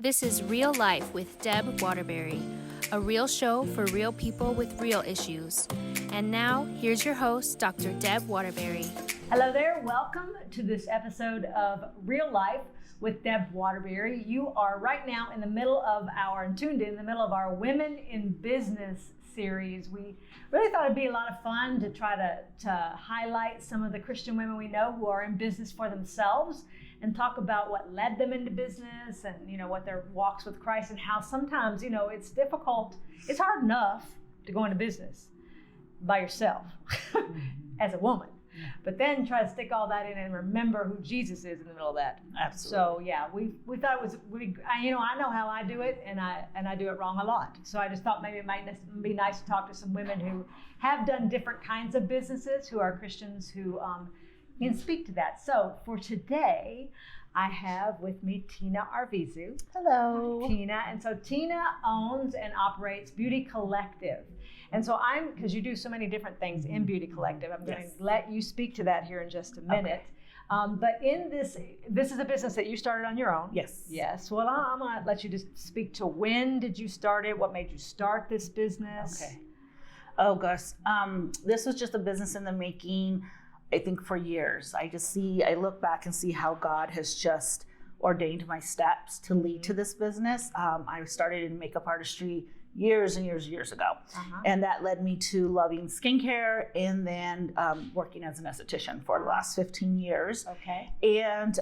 This is Real Life with Deb Waterbury, a real show for real people with real issues. And now, here's your host, Dr. Deb Waterbury. Hello there. Welcome to this episode of Real Life with Deb Waterbury. You are right now in the middle of our Women in Business series. We really thought it'd be a lot of fun to try to highlight some of the Christian women we know who are in business for themselves and talk about what led them into business and, what their walks with Christ and how sometimes, it's difficult. It's hard enough to go into business by yourself as a woman. But then try to stick all that in and remember who Jesus is in the middle of that. Absolutely. So yeah, we thought it was, I know how I do it, and I do it wrong a lot. So I just thought maybe it might be nice to talk to some women who have done different kinds of businesses, who are Christians, who can speak to that. So for today, I have with me Tina Arvizu. Hello. Hi, Tina. And so Tina owns and operates Beauty Collective. And so because you do so many different things in Beauty Collective, I'm going to let you speak to that here in just a minute. Okay. But in this is a business that you started on your own. Yes. Yes. Well, I'm going to let you just speak to when did you start it? What made you start this business? Okay. Oh, gosh. This was just a business in the making, I think, for years. I look back and see how God has just ordained my steps to lead to this business. I started in makeup artistry years and years ago. And that led me to loving skincare and then working as an esthetician for the last 15 years. Okay. And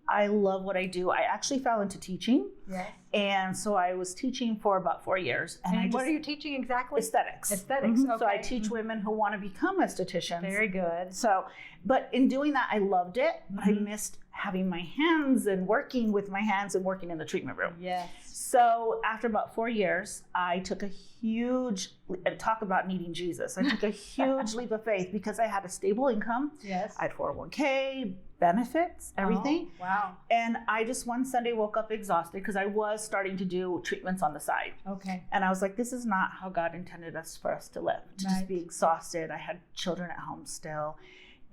I love what I do. I actually fell into teaching. Yes. And so I was teaching for about 4 years. And what are you teaching exactly? Aesthetics. Aesthetics, okay. So I teach women who want to become estheticians. Very good. So, but in doing that, I loved it. I missed having my hands and working with my hands and working in the treatment room. Yes. So after about 4 years, I took a huge, talk about needing Jesus. I took a huge leap of faith because I had a stable income. Yes. I had 401k, benefits, everything. Oh, wow. And I just one Sunday woke up exhausted because I was starting to do treatments on the side. Okay. And I was like, this is not how God intended for us to live, to just be exhausted. I had children at home still.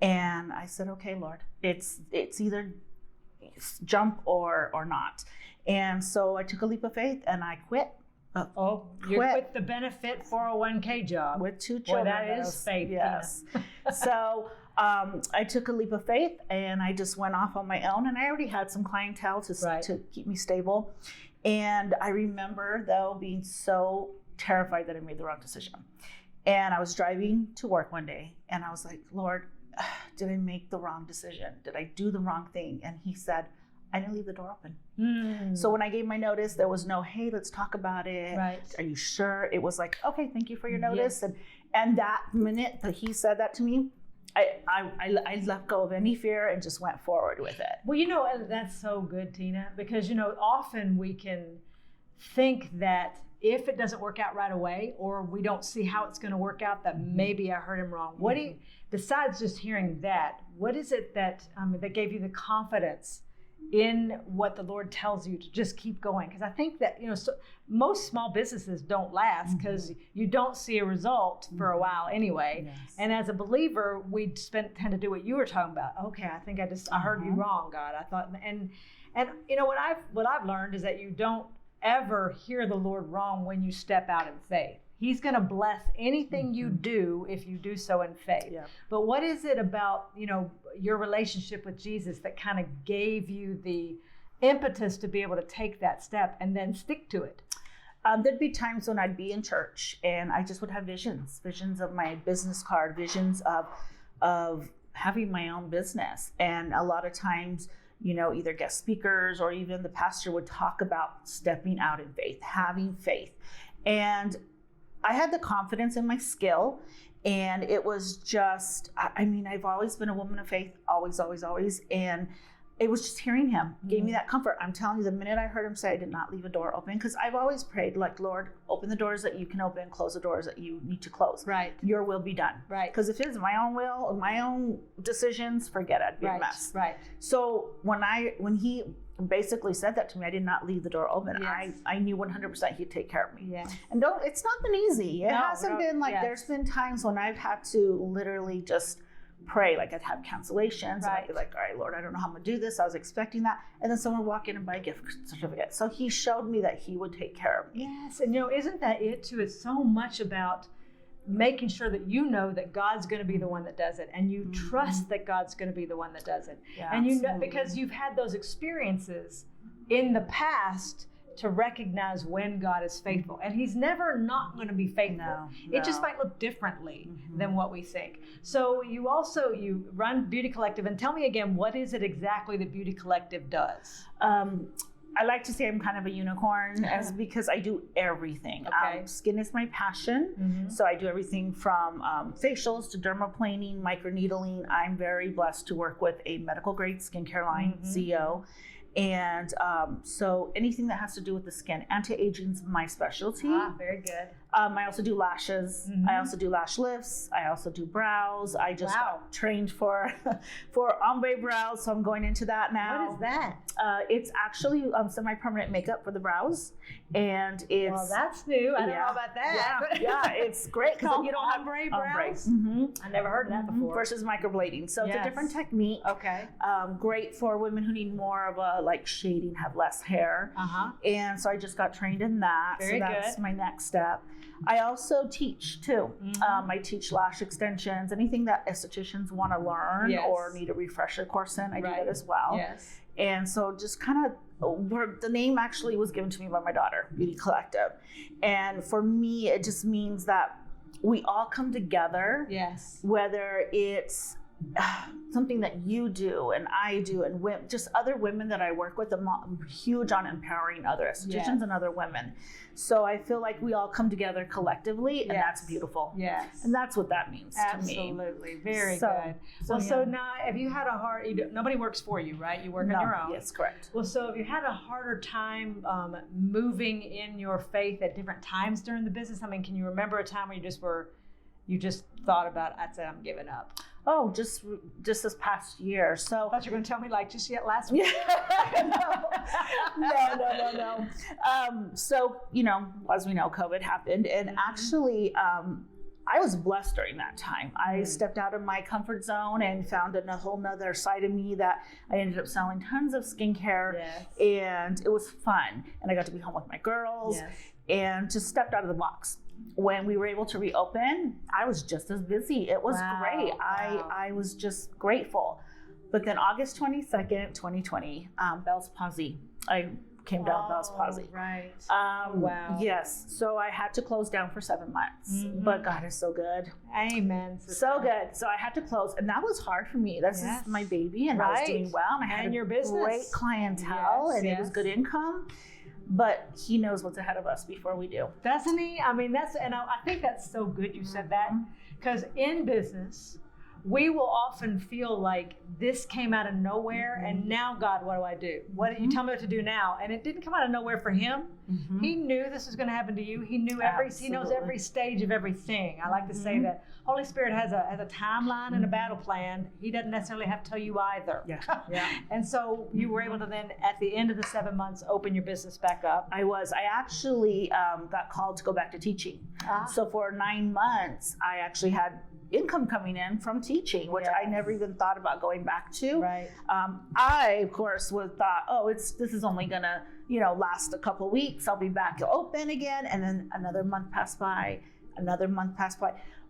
And I said, okay, Lord, it's either jump or not. And so I took a leap of faith and I quit. You quit the benefit 401k job. With 2 children. Boy, that is faith. Yes. So I took a leap of faith and I just went off on my own, and I already had some clientele to keep me stable. And I remember, though, being so terrified that I made the wrong decision. And I was driving to work one day and I was like, Lord, did I make the wrong decision? Did I do the wrong thing? And he said, I didn't leave the door open. So when I gave my notice, there was no, hey, let's talk about it. Right. Are you sure? It was like, okay, thank you for your notice. Yes. And that minute that he said that to me, I let go of any fear and just went forward with it. Well, that's so good, Tina, because, often we can think that if it doesn't work out right away, or we don't see how it's going to work out, that maybe I heard him wrong. What do you, besides just hearing that, what is it that gave you the confidence in what the Lord tells you to just keep going? Because I think that, most small businesses don't last because you don't see a result for a while anyway. Yes. And as a believer, we tend to do what you were talking about. Okay, I think I heard you wrong, God. I thought, and what I've learned is that you don't ever hear the Lord wrong when you step out in faith. He's going to bless anything you do if you do so in faith. Yeah. But what is it about, your relationship with Jesus that kind of gave you the impetus to be able to take that step and then stick to it? There'd be times when I'd be in church and I just would have visions of my business card, visions of having my own business. And a lot of times, either guest speakers or even the pastor would talk about stepping out in faith, having faith. And I had the confidence in my skill, and it was just, I've always been a woman of faith, always. And it was just hearing him gave me that comfort. I'm telling you, the minute I heard him say, I did not leave a door open, because I've always prayed, like, Lord, open the doors that you can open, close the doors that you need to close. Right. Your will be done. Right. Because if it's my own will or my own decisions, forget it, I'd be a mess. Right. So when he basically said that to me, I did not leave the door open. Yes. I knew 100% he'd take care of me. Yes. And it's not been easy. It hasn't been like, there's been times when I've had to literally just pray, like I'd have cancellations, and I'd be Right. like, all right, Lord, I don't know how I'm gonna do this. I was expecting that. And then someone would walk in and buy a gift certificate. So he showed me that he would take care of me. Yes, and isn't that it too? It's so much about making sure that you know that God's going to be the one that does it, and you trust that God's going to be the one that does it. Yeah, And you know, absolutely. because you've had those experiences in the past to recognize when God is faithful, and He's never not going to be faithful. No, It just no. might look differently than what we think. So you run Beauty Collective, and tell me again, what is it exactly that Beauty Collective does? I like to say I'm kind of a unicorn as because I do everything. Okay. Skin is my passion. So I do everything from facials to dermaplaning, microneedling. I'm very blessed to work with a medical grade skincare line, CEO. And so anything that has to do with the skin, anti-aging is my specialty. Very good. I also do lashes. I also do lash lifts. I also do brows. I just got trained for ombre brows, so I'm going into that now. What is that? It's actually semi-permanent makeup for the brows, and it's Well, that's new. I don't know about that. yeah, it's great because you don't have ombre brows. I never heard of that before. versus microblading. So it's a different technique. Okay. Great for women who need more of a like shading, have less hair. And so I just got trained in that. Very so that's good. my next step. I also teach too. I teach lash extensions, anything that estheticians want to learn Yes. or need a refresher course in. I do Right. that as well. Yes. And so just kind of the name actually was given to me by my daughter, Beauty Collective. And for me, it just means that we all come together, Yes. whether it's something that you do and I do and just other women that I work with. I'm huge on empowering other estheticians and other women. So I feel like we all come together collectively, and that's beautiful. Yes. And that's what that means to me. Absolutely. Very So- good. so, So yeah. now, have you had a hard, nobody works for you, right? You work on your own. Yes, correct. Well, so have you had a harder time moving in your faith at different times during the business? I mean, can you remember a time where you just thought about, I'd say I'm giving up? Oh, just this past year. So I thought you were going to tell me like just yet last week. no. So, as we know, COVID happened. And actually, I was blessed during that time. I stepped out of my comfort zone and found a whole nother side of me that I ended up selling tons of skincare. And it was fun. And I got to be home with my girls and just stepped out of the box. When we were able to reopen, I was just as busy. It was great. I was just grateful. But then August 22nd, 2020, Bell's palsy. I came down with Bell's palsy. Right. Yes. So I had to close down for 7 months. But God is so good. Amen. Sister. So good. So I had to close. And that was hard for me. This is my baby, and I was doing well. And I had your business. Great clientele, and it was good income. But He knows what's ahead of us before we do. Doesn't He? I mean, I think that's so good you said that, because in business, we will often feel like this came out of nowhere, and now, God, what do I do? What you tell me what to do now? And it didn't come out of nowhere for Him. He knew this was going to happen to you. He knew He knows every stage of everything. I like to say that Holy Spirit has a timeline and a battle plan. He doesn't necessarily have to tell you either. And so you were able to then, at the end of the 7 months, open your business back up. I actually got called to go back to teaching. So for 9 months, I actually had income coming in from teaching, which I never even thought about going back to. Right. I, of course, thought, this is only gonna, last a couple weeks. I'll be back open again, and then another month passed by,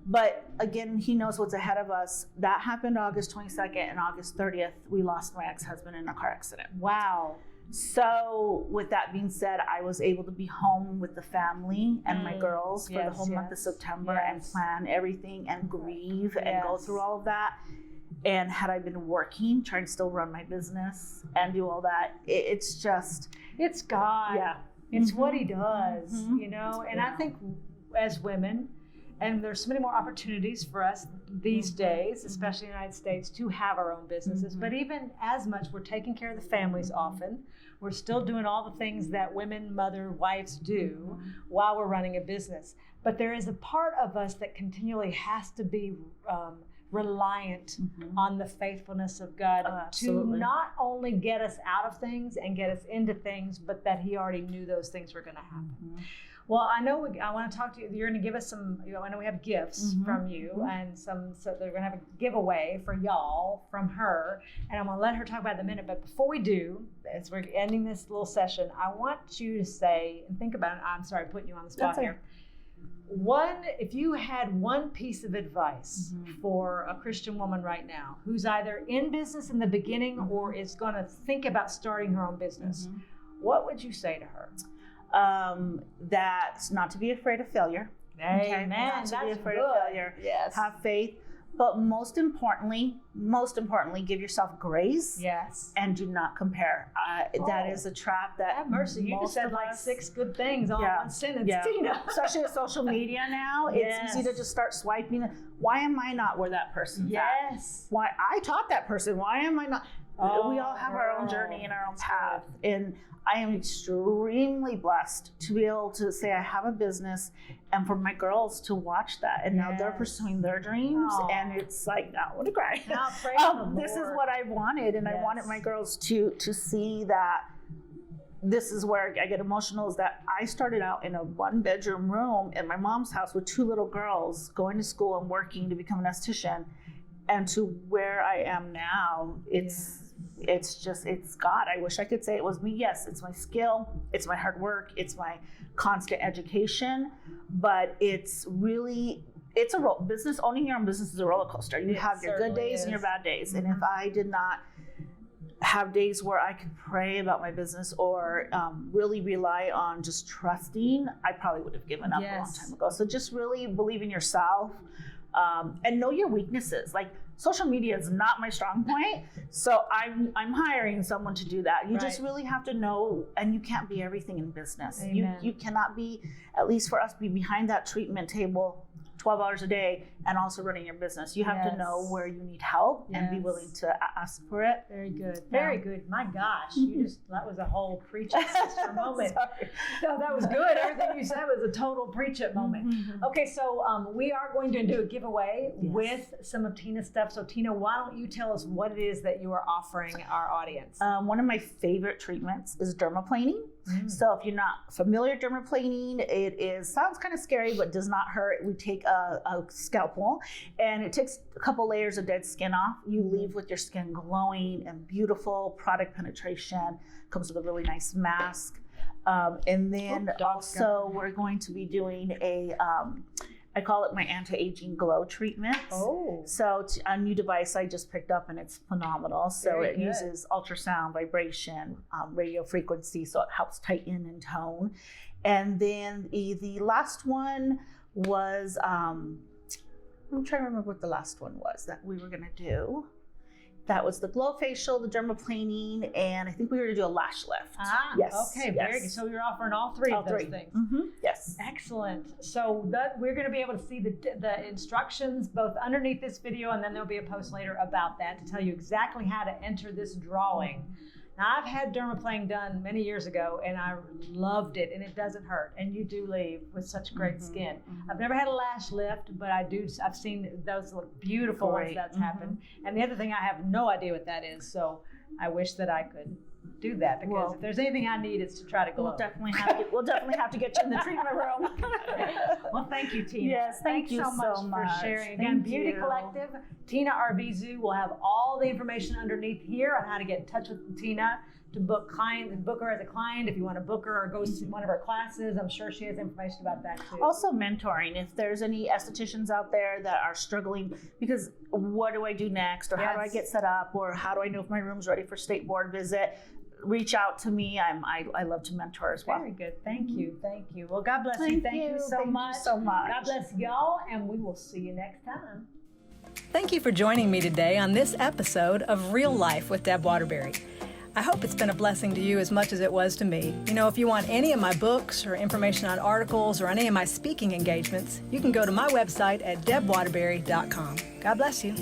But again, He knows what's ahead of us. That happened August 22nd, and August 30th, we lost my ex-husband in a car accident. Wow. So with that being said, I was able to be home with the family and my girls for the whole month of September and plan everything and grieve and go through all of that. And had I been working, trying to still run my business and do all that, it's God. Yeah. It's what He does, and I think as women, and there's so many more opportunities for us these days, especially in the United States, to have our own businesses. But even as much, we're taking care of the families often. We're still doing all the things that women, wives do while we're running a business. But there is a part of us that continually has to be reliant on the faithfulness of God to not only get us out of things and get us into things, but that he already knew those things were going to happen. Well, I know I want to talk to you. You're going to give us some, I know we have gifts from you and so they're going to have a giveaway for y'all from her. And I'm going to let her talk about it in a minute. But before we do, as we're ending this little session, I want you to say, and think about it. I'm sorry, putting you on the spot here. If you had one piece of advice for a Christian woman right now who's either in business in the beginning or is going to think about starting her own business, what would you say to her? That not to be afraid of failure. Amen. Not to be afraid good. of failure. Yes. Have faith. But most importantly, give yourself grace. Yes. And do not compare. That is a trap that have mercy. You just said like 6 good things all in one sentence, Tina. Especially with social media now, it's easy to just start swiping. Why am I not where that person's at? Why I taught that person? Why am I not? We all have our own journey and our own path. And I am extremely blessed to be able to say I have a business and for my girls to watch that. And now they're pursuing their dreams. And it's like, now I want to cry. This is what I wanted. And I wanted my girls to see that this is where I get emotional, is that I started out in a 1-bedroom room in my mom's house with 2 little girls going to school and working to become an esthetician. And to where I am now, it's God. I wish I could say it was me. Yes, it's my skill, it's my hard work, it's my constant education, but it's a business. Owning your own business is a roller coaster. You have your good days and your bad days. And if I did not have days where I could pray about my business or really rely on just trusting, I probably would have given up a long time ago. So just really believe in yourself. And know your weaknesses. Like, social media is not my strong point, so I'm hiring someone to do that. You just really have to know, and you can't be everything in business. You cannot be, at least for us, be behind that treatment table 12 hours a day and also running your business. You have to know where you need help and be willing to ask for it. Very good. Very good. My gosh, that was a whole preach it sister moment. No, that was good. Everything you said was a total preach it moment. Okay, so we are going to do a giveaway with some of Tina's stuff. So Tina, why don't you tell us what it is that you are offering our audience? One of my favorite treatments is dermaplaning. So if you're not familiar with dermaplaning, sounds kind of scary, but does not hurt. We take a scalpel and it takes a couple layers of dead skin off. You leave with your skin glowing and beautiful. Product penetration, comes with a really nice mask. And then also we're going to be doing I call it my anti-aging glow treatment. So it's a new device I just picked up and it's phenomenal. So it uses ultrasound, vibration, radio frequency, so it helps tighten and tone. And then the last one was, I'm trying to remember what the last one was that we were gonna do. That was the glow facial, the dermaplaning, and I think we were going to do a lash lift. Okay, very good. So you're offering all three of those things. Yes. Excellent. So we're going to be able to see the instructions both underneath this video, and then there'll be a post later about that to tell you exactly how to enter this drawing. Now, I've had dermaplaning done many years ago, and I loved it, and it doesn't hurt, and you do leave with such great skin. I've never had a lash lift, but I've seen those look beautiful once that's happened. And the other thing, I have no idea what that is, so I wish that I could do that, because if there's anything I need, it's to try to glow. We'll definitely have to get you in the treatment room. Well, thank you, Tina. Yes, thank you so much for sharing. Again, Beauty Collective, Tina Arvizu will have all the information underneath here on how to get in touch with Tina to book her as a client. If you want to book her or go to one of her classes, I'm sure she has information about that too. Also mentoring, if there's any estheticians out there that are struggling, because what do I do next, or how do I get set up, or how do I know if my room's ready for state board visit, reach out to me. I love to mentor as well. Very good. Thank you. Well, God bless you. Thank you so much. God bless y'all, and we will see you next time. Thank you for joining me today on this episode of Real Life with Deb Waterbury. I hope it's been a blessing to you as much as it was to me. You know, if you want any of my books or information on articles or any of my speaking engagements, you can go to my website at debwaterbury.com. God bless you.